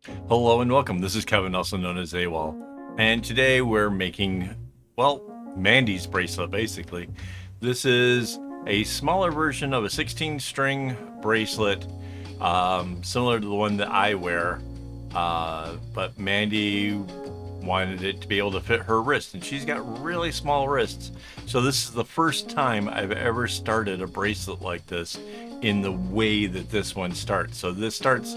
Hello and welcome. This is Kevin, also known as AWOL. And today we're making, well, Mandy's bracelet, basically. This is a smaller version of a 16 string bracelet, similar to the one that I wear. But Mandy wanted it to be able to fit her wrist, and she's got really small wrists. So this is the first time I've ever started a bracelet like this in the way that this one starts. So this starts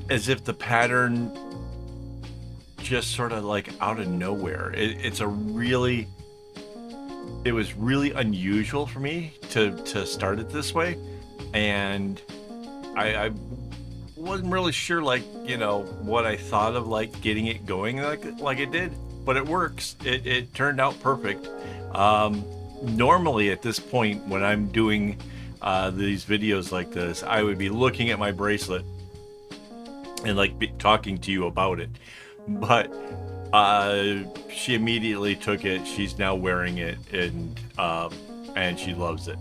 as if the pattern just sort of like out of nowhere. It was really unusual for me to start it this way, and I wasn't really sure, like, what I thought of like getting it going like it did, but it works. It turned out perfect. Normally at this point when I'm doing these videos like this, I would be looking at my bracelet and like talking to you about it, but she immediately took it. She's now wearing it, and she loves it.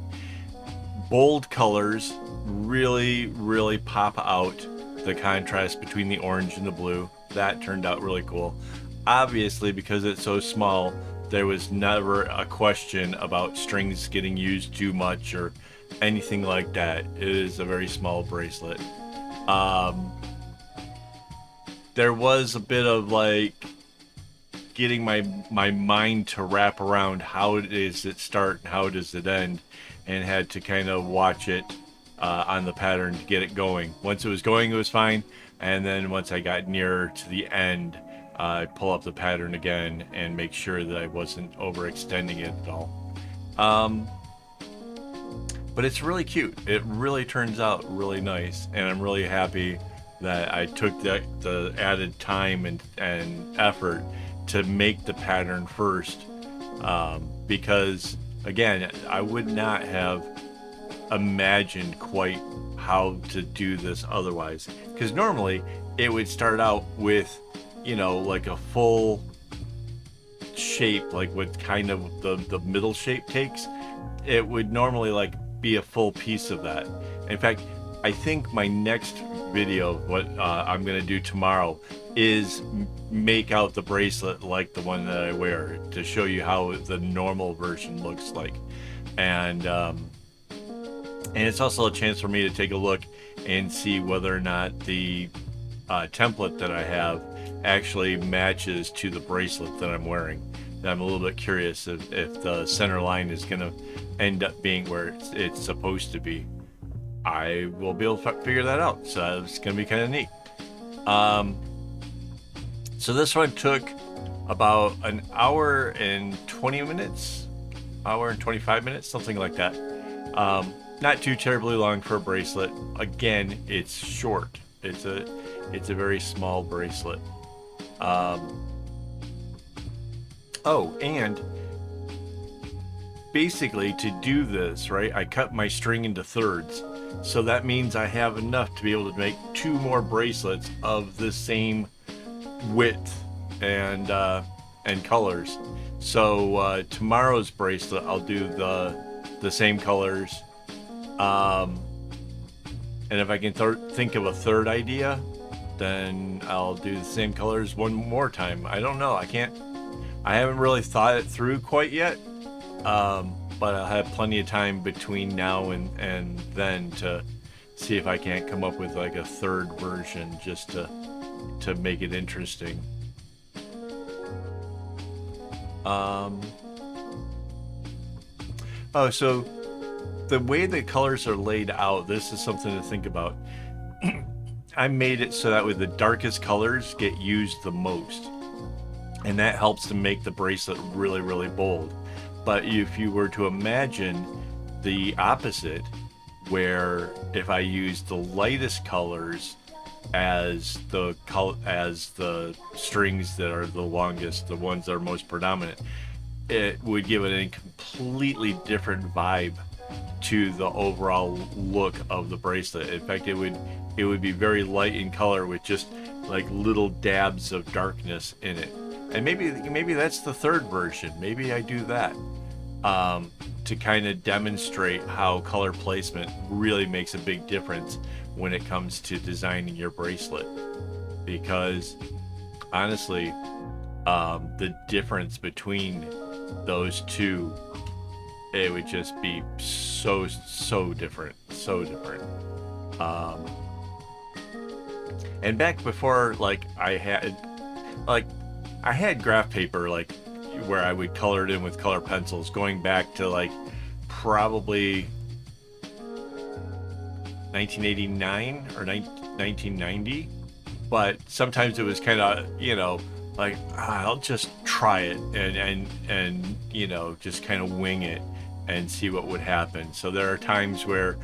Bold colors really pop out the contrast between the orange and the blue. That turned out really cool. Obviously, because it's so small, there was never a question about strings getting used too much or anything like that. It is a very small bracelet. um there was a bit of like getting my mind to wrap around how does it start and how does it end, and had to kind of watch it on the pattern to get it going. Once it was going, it was fine, and then once I got nearer to the end, I'd pull up the pattern again and make sure that I wasn't overextending it at all. um, but it's really cute. It really turns out really nice, and I'm really happy that I took the added time and effort to make the pattern first, because again, I would not have imagined quite how to do this otherwise. Because normally it would start out with, like a full shape, like what kind of the middle shape takes. It would normally like be a full piece of that. In fact, I think my next video, what I'm gonna do tomorrow, is make out the bracelet like the one that I wear to show you how the normal version looks like. And it's also a chance for me to take a look and see whether or not the template that I have actually matches to the bracelet that I'm wearing. I'm a little bit curious if the center line is going to end up being where it's supposed to be. I will be able to figure that out, so it's going to be kind of neat. Um, so this one took about an hour and 20 minutes, hour and 25 minutes, something like that. Not too terribly long for a bracelet. Again, it's short. It's a very small bracelet. Um, oh, and basically to do this, right, I cut my string into thirds. So that means I have enough to be able to make two more bracelets of the same width and colors. So tomorrow's bracelet, I'll do the same colors. Um, and if I can think of a third idea, then I'll do the same colors one more time. I don't know. I haven't really thought it through quite yet. But I'll have plenty of time between now and then to see if I can't come up with like a third version just to make it interesting. Um, oh, so the way the colors are laid out, this is something to think about. I made it so that way the darkest colors get used the most, and that helps to make the bracelet really bold. But if you were to imagine the opposite, where if I use the lightest colors as the strings that are the longest, the ones that are most predominant, it would give it a completely different vibe to the overall look of the bracelet. In fact, it would be very light in color with just like little dabs of darkness in it. And maybe that's the third version. Maybe I do that, to kind of demonstrate how color placement really makes a big difference when it comes to designing your bracelet, because honestly, the difference between those two, it would just be so different, so different. Um, and back before, like, like I had graph paper, like, where I would color it in with color pencils, going back to like probably 1989 or 1990. But sometimes it was kind of, like, I'll just try it and just kind of wing it and see what would happen. So there are times where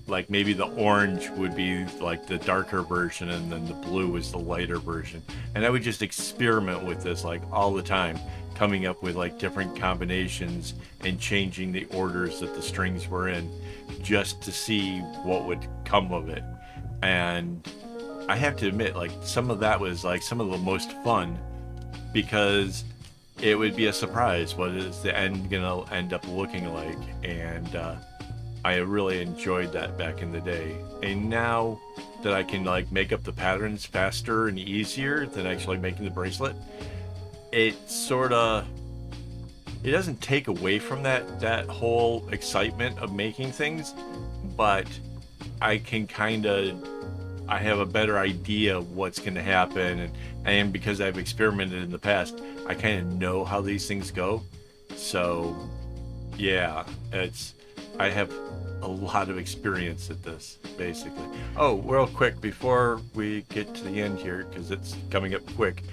like maybe the orange would be like the darker version and then the blue was the lighter version, and I would just experiment with this like all the time, coming up with like different combinations and changing the orders that the strings were in, just to see what would come of it. And I have to admit, like, some of that was like some of the most fun, because it would be a surprise what is the end gonna end up looking like. And I really enjoyed that back in the day. And now that I can like make up the patterns faster and easier than actually making the bracelet, it doesn't take away from that whole excitement of making things, but I can I have a better idea of what's going to happen, and because I've experimented in the past, I kind of know how these things go. So yeah, I have a lot of experience at this, basically. Oh, real quick before we get to the end here, because it's coming up quick.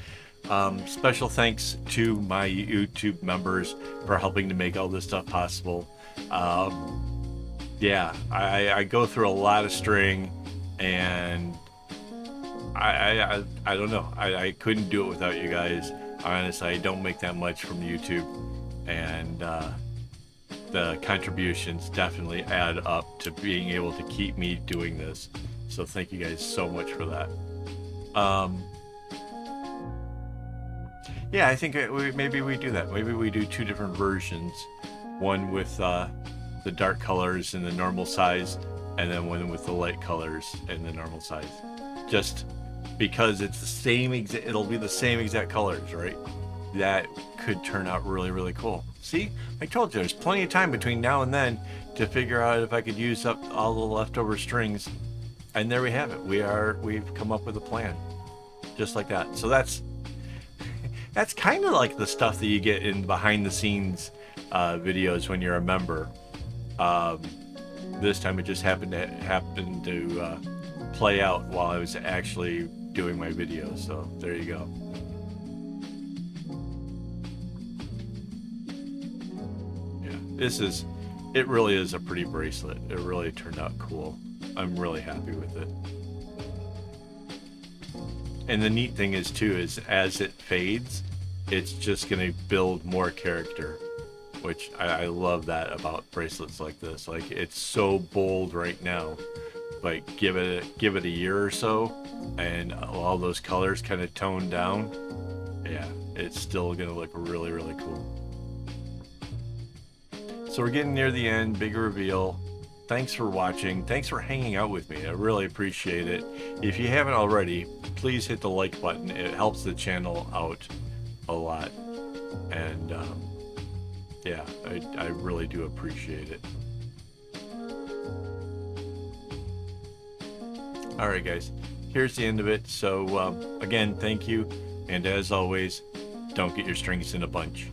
Special thanks to my YouTube members for helping to make all this stuff possible. Yeah, I go through a lot of string, and I don't know. I couldn't do it without you guys. Honestly, I don't make that much from YouTube, and the contributions definitely add up to being able to keep me doing this. So thank you guys so much for that. Yeah, I think maybe we do that. Maybe we do two different versions, one with the dark colors in the normal size, and then one with the light colors in the normal size. Just because it's the same it'll be the same exact colors, right? That could turn out really, really cool. See, I told you there's plenty of time between now and then to figure out if I could use up all the leftover strings. And there we have it. We've come up with a plan, just like that. So that's kind of like the stuff that you get in behind the scenes videos when you're a member. This time it just happened to play out while I was actually doing my video. So there you go. It really is a pretty bracelet. It really turned out cool. I'm really happy with it. And the neat thing is too, is as it fades, it's just gonna build more character, which I love that about bracelets like this. Like, it's so bold right now, but give it a year or so, and all those colors kind of tone down. Yeah, it's still gonna look really, really cool. So we're getting near the end, big reveal. Thanks for watching. Thanks for hanging out with me. I really appreciate it. If you haven't already, please hit the like button. It helps the channel out a lot. And yeah, I really do appreciate it. All right, guys, here's the end of it. So again, thank you. And as always, don't get your strings in a bunch.